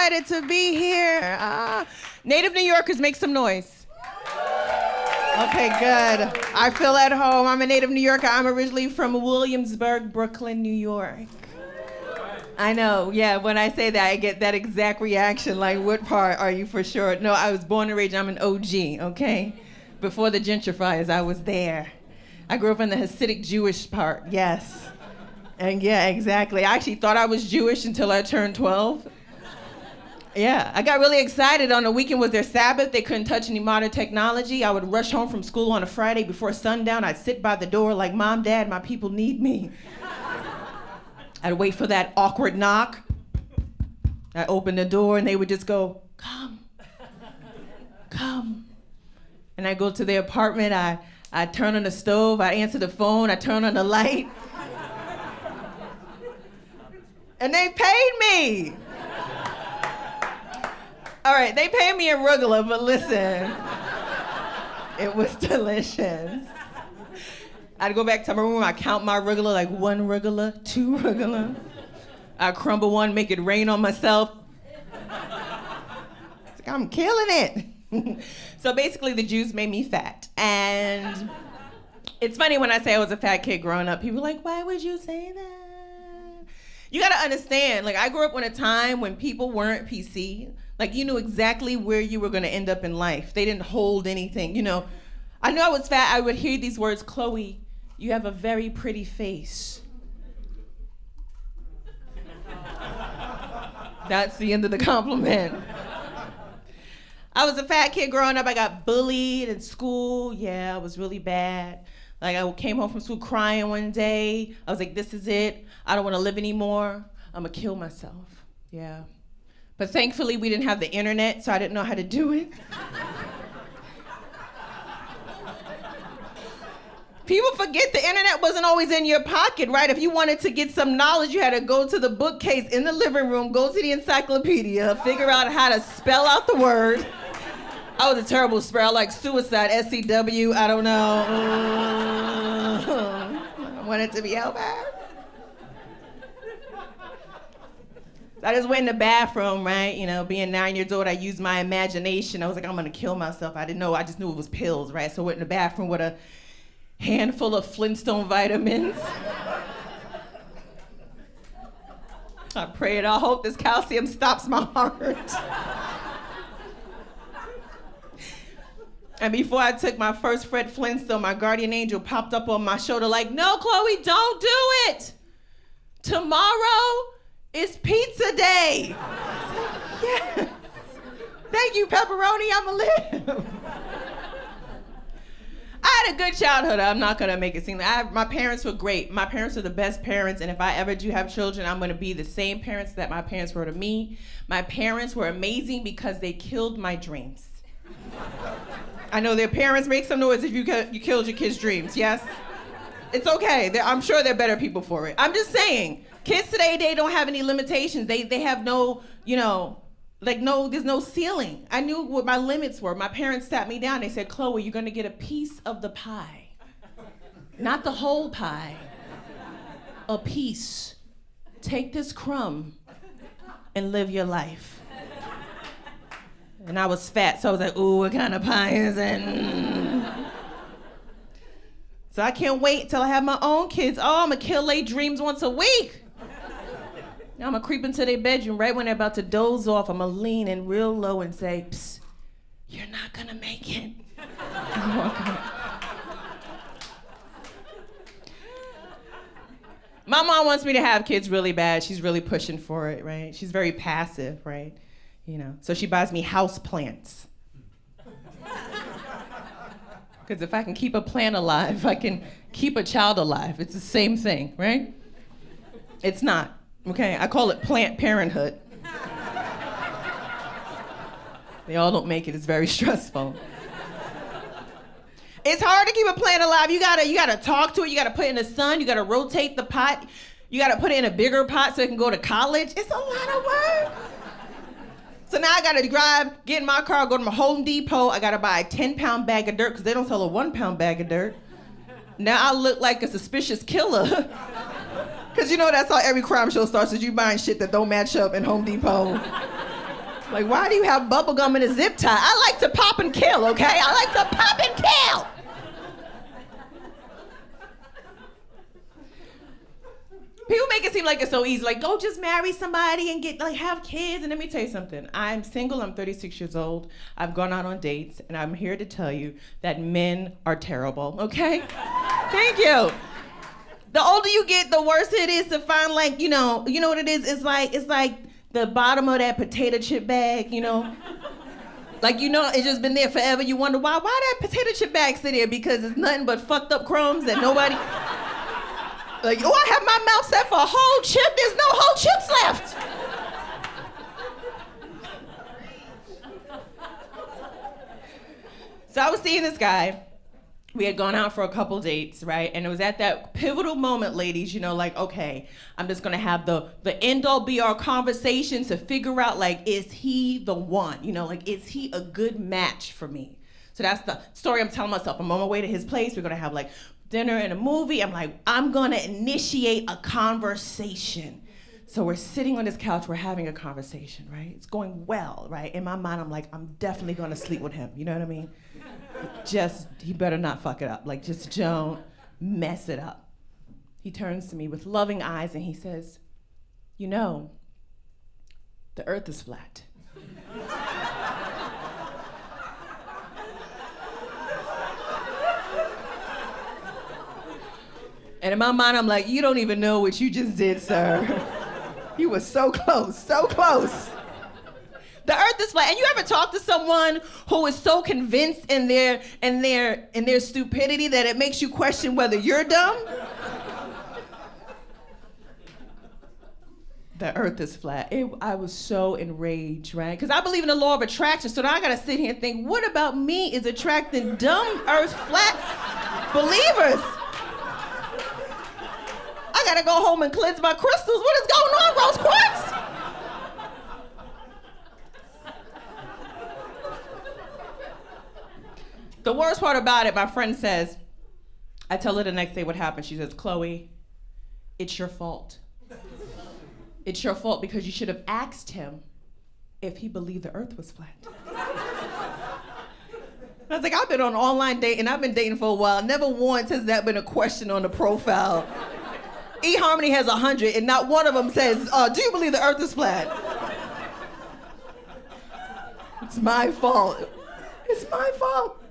excited to be here. Native New Yorkers, make some noise. Okay, good. I feel at home. I'm a native New Yorker. I'm originally from Williamsburg, Brooklyn, New York. I know, yeah, when I say that, I get that exact reaction, like, what part are you for sure? No, I was born and raised, I'm an OG, okay? Before the gentrifiers, I was there. I grew up in the Hasidic Jewish part, yes. And yeah, exactly. I actually thought I was Jewish until I turned 12. Yeah, I got really excited. On the weekend was their Sabbath. They couldn't touch any modern technology. I would rush home from school on a Friday before sundown. I'd sit by the door like, Mom, Dad, my people need me. I'd wait for that awkward knock. I'd open the door and they would just go, come, come. And I'd go to their apartment, I'd turn on the stove, I'd answer the phone, I'd turn on the light. And they paid me. All right, they paid me in arugula, but listen, it was delicious. I'd go back to my room, I'd count my arugula, like 1 arugula, 2 arugula. I'd crumble one, make it rain on myself. It's like, I'm killing it. So basically the Jews made me fat. And it's funny when I say I was a fat kid growing up, people are like, why would you say that? You gotta understand, like I grew up in a time when people weren't PC. Like you knew exactly where you were gonna end up in life. They didn't hold anything, you know. I knew I was fat, I would hear these words, Chloe, you have a very pretty face. That's the end of the compliment. I was a fat kid growing up. I got bullied in school. Yeah, it was really bad. Like I came home from school crying one day. I was like, this is it. I don't want to live anymore. I'm gonna kill myself. Yeah. But thankfully we didn't have the internet, so I didn't know how to do it. People forget the internet wasn't always in your pocket, right? If you wanted to get some knowledge, you had to go to the bookcase in the living room, go to the encyclopedia, figure out how to spell out the word. I was a terrible speller, like suicide, S-C-W, I don't know. I wanted to be out bad. So I just went in the bathroom, right? You know, being 9 years old, I used my imagination. I was like, I'm gonna kill myself. I didn't know, I just knew it was pills, right? So I went in the bathroom with a handful of Flintstone Vitamins. I prayed, I hope this calcium stops my heart. And before I took my first Fred Flintstone, my guardian angel popped up on my shoulder like, no, Chloe, don't do it. Tomorrow is pizza day. Yes. Thank you, pepperoni, I'ma live. I had a good childhood. I'm not gonna make it seem like my parents were great. My parents are the best parents, and if I ever do have children, I'm gonna be the same parents that my parents were to me. My parents were amazing because they killed my dreams. I know their parents, make some noise if you killed your kids' dreams, yes? It's okay, I'm sure they're better people for it. I'm just saying, kids today, they don't have any limitations. They have no, you know, like there's no ceiling. I knew what my limits were. My parents sat me down, they said, Chloe, you're gonna get a piece of the pie. Not the whole pie, a piece. Take this crumb and live your life. And I was fat, so I was like, ooh, what kind of pie is it? So I can't wait till I have my own kids. Oh, I'm gonna kill their dreams once a week. Now I'm gonna creep into their bedroom right when they're about to doze off. I'm gonna lean in real low and say, psst, you're not gonna make it. My mom wants me to have kids really bad. She's really pushing for it, right? She's very passive, right? You know, so she buys me house plants. Because if I can keep a plant alive, I can keep a child alive. It's the same thing, right? It's not, okay? I call it plant parenthood. They all don't make it, it's very stressful. It's hard to keep a plant alive. You gotta talk to it, you gotta put it in the sun, you gotta rotate the pot, you gotta put it in a bigger pot so it can go to college. It's a lot of work. So now I gotta get in my car, go to my Home Depot. I gotta buy a 10-pound bag of dirt because they don't sell a 1-pound bag of dirt. Now I look like a suspicious killer. Because you know that's how every crime show starts, is you buying shit that don't match up in Home Depot. Like, why do you have bubble gum in a zip tie? I like to pop and kill, okay? I like to pop and kill. People make it seem like it's so easy. Like, go just marry somebody and have kids. And let me tell you something. I'm single. I'm 36 years old. I've gone out on dates, and I'm here to tell you that men are terrible, okay? Thank you. The older you get, the worse it is to find, like, you know what it is? It's like the bottom of that potato chip bag, you know? Like, it's just been there forever. You wonder why that potato chip bag sit there? Because it's nothing but fucked up crumbs that nobody... Like, I have my mouth set for a whole chip. There's no whole chips left. So I was seeing this guy. We had gone out for a couple dates, right? And it was at that pivotal moment, ladies, like, okay, I'm just gonna have the end-all be-all conversation to figure out, like, is he the one? Like, is he a good match for me? So that's the story I'm telling myself. I'm on my way to his place. We're gonna have, like, dinner and a movie. I'm like, I'm gonna initiate a conversation. So we're sitting on this couch, we're having a conversation, right? It's going well, right? In my mind, I'm like, I'm definitely gonna sleep with him, you know what I mean? He better not fuck it up. Like, just don't mess it up. He turns to me with loving eyes and he says, the earth is flat. And in my mind, I'm like, you don't even know what you just did, sir. You were so close, so close. The earth is flat. And you ever talk to someone who is so convinced in their stupidity that it makes you question whether you're dumb? The earth is flat. I was so enraged, right? Because I believe in the law of attraction, so now I gotta sit here and think, what about me is attracting dumb earth flat believers? I gotta go home and cleanse my crystals. What is going on, Rose Quartz? The worst part about it, my friend says, I tell her the next day what happened. She says, Chloe, it's your fault. It's your fault because you should have asked him if he believed the earth was flat. I was like, I've been on online dating. I've been dating for a while. Never once has that been a question on the profile. eHarmony has 100, and not one of them says, do you believe the earth is flat? It's my fault. It's my fault.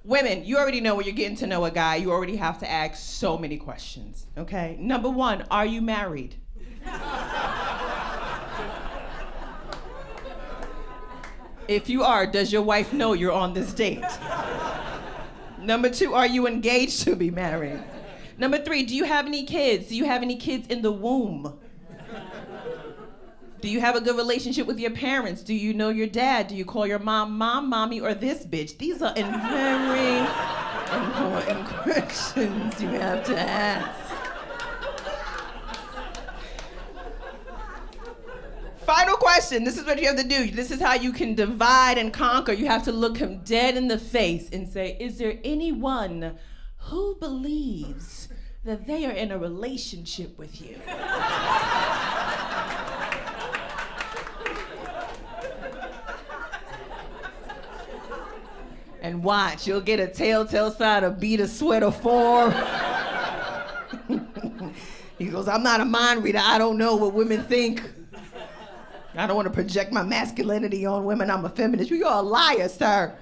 Women, you already know when you're getting to know a guy, you already have to ask so many questions, okay? Number one, are you married? If you are, does your wife know you're on this date? Number two, are you engaged to be married? Number three, do you have any kids? Do you have any kids in the womb? Do you have a good relationship with your parents? Do you know your dad? Do you call your mom, mommy, or this bitch? These are very important questions you have to ask. Final question. This is what you have to do. This is how you can divide and conquer. You have to look him dead in the face and say, is there anyone who believes that they are in a relationship with you? And watch, you'll get a telltale sign of beat a sweater form. He goes, I'm not a mind reader. I don't know what women think. I don't want to project my masculinity on women. I'm a feminist. You're a liar, sir.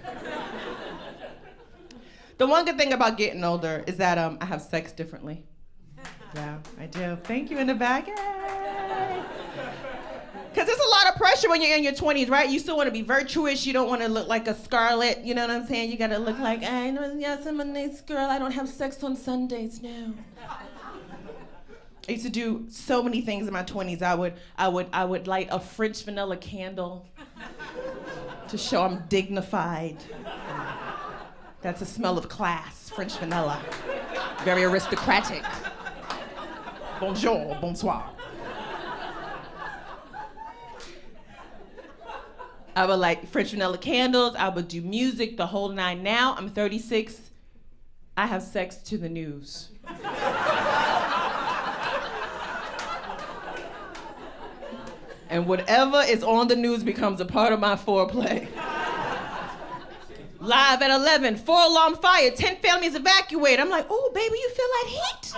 The one good thing about getting older is that I have sex differently. Yeah, I do. Thank you in the back. Yay. Because there's a lot of pressure when you're in your 20s, right? You still want to be virtuous. You don't want to look like a Scarlet. You know what I'm saying? You got to look like, yes, I'm a nice girl. I don't have sex on Sundays now. I used to do so many things in my 20s. I would light a French vanilla candle to show I'm dignified. That's a smell of class, French vanilla. Very aristocratic. Bonjour, bonsoir. I would light French vanilla candles. I would do music, the whole nine. Now, I'm 36. I have sex to the news. And whatever is on the news becomes a part of my foreplay. Live at 11, 4-alarm fire, 10 families evacuated. I'm like, oh, baby, you feel that heat?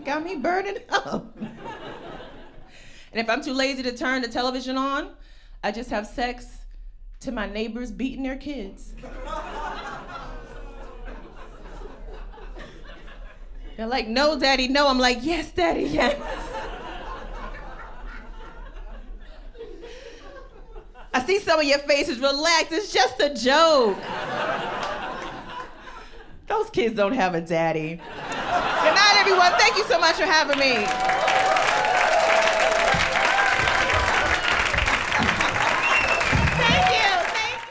Got me burning up. And if I'm too lazy to turn the television on, I just have sex to my neighbors beating their kids. They're like, no, daddy, no. I'm like, yes, daddy, yes. I see some of your faces. Relax, it's just a joke. Those kids don't have a daddy. Good night, everyone. Thank you so much for having me.